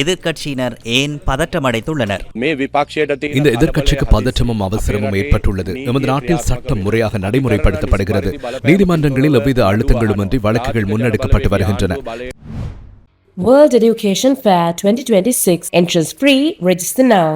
எதிர்க்கட்சியினர் ஏன் பதற்றமடைந்துள்ளனர்? இந்த எதிர்க்கட்சிக்கு பதற்றமும் அவசரமும் ஏற்பட்டுள்ளது. எமது நாட்டில் சட்டம் முறையாக நடைமுறைப்படுத்தப்படுகிறது. நீதிமன்றங்களில் எவ்வித அழுத்தங்களுமின்றி வழக்குகள் முன்னெடுக்கப்பட்டு வருகின்றன. World Education Fair 2026 entrance free. Register now.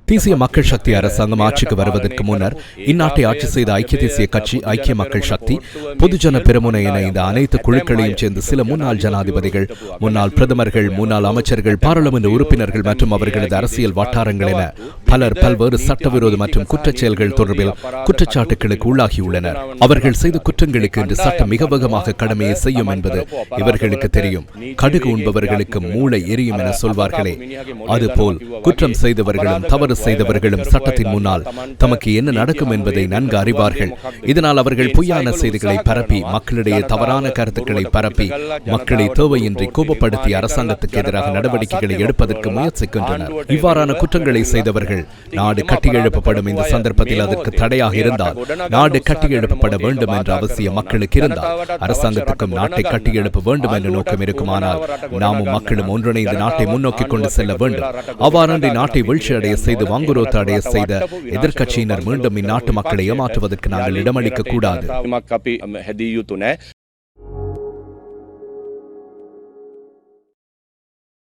தேசிய மக்கள் சக்தி அரசாங்கம் ஆட்சிக்கு வருவதற்கு முன்னர் இந்நாட்டை ஆட்சி செய்த ஐக்கிய தேசிய கட்சி, ஐக்கிய மக்கள் சக்தி, பொதுஜன பெரமுன என இந்த அனைத்து குழுக்களையும் சேர்ந்து சில முன்னாள் ஜனாதிபதிகள், முன்னாள் பிரதமர்கள், முன்னாள் அமைச்சர்கள், பாராளுமன்ற உறுப்பினர்கள் மற்றும் அவர்களது அரசியல் வட்டாரங்கள் என பலர் பல்வேறு சட்டவிரோத மற்றும் குற்றச் செயல்கள் தொடர்பில் குற்றச்சாட்டுகளுக்கு உள்ளாகியுள்ளனர். அவர்கள் செய்த குற்றங்களுக்கு இன்று சட்டம் மிக வேகமாக கடமையை செய்யும் என்பது இவர்களுக்கு தெரியும். கடுகு உண்பவர்களுக்கு மூளை எரியும் என சொல்வார்களே, அதுபோல் குற்றம் செய்தவர்களும் தவறு செய்தவர்களும் சட்டத்தின் முன்னால் தமக்கு என்ன நடக்கும் என்பதை நன்கு அறிவார்கள். இதனால் அவர்கள் பொய்யான செய்திகளை பரப்பி, மக்களிடையே தவறான கருத்துக்களை பரப்பி, மக்களை தேவையின்றி கோபப்படுத்தி அரசாங்கத்துக்கு எதிராக நடவடிக்கைகளை எடுப்பதற்கு முயற்சிக்கின்றனர். இவ்வாறான குற்றங்களை செய்தவர்கள் நாடு கட்டியெழுப்பப்படும் இந்த சந்தர்ப்பத்தில் அதற்கு தடையாக இருந்தால், நாடு கட்டியெழுப்பப்பட வேண்டும் என்ற அவசியம் மக்களுக்கு இருந்தால், அரசாங்கத்துக்கும் நாட்டை கட்டியெழுப்ப வேண்டும் என்ற நோக்கம் இருக்குமானால், நாமும் மக்களும் ஒன்றிணைந்து நாட்டை முன்னோக்கி கொண்டு செல்ல வேண்டும். அவ்வாறன்றி நாட்டை வீழ்ச்சியடைய செய்து வாங்குரோத்து அடைய செய்த எதிர்க்கட்சியினர் மீண்டும் இந்நாட்டு மக்களை ஏமாற்றுவதற்கு நாங்கள் இடமளிக்க கூடாது.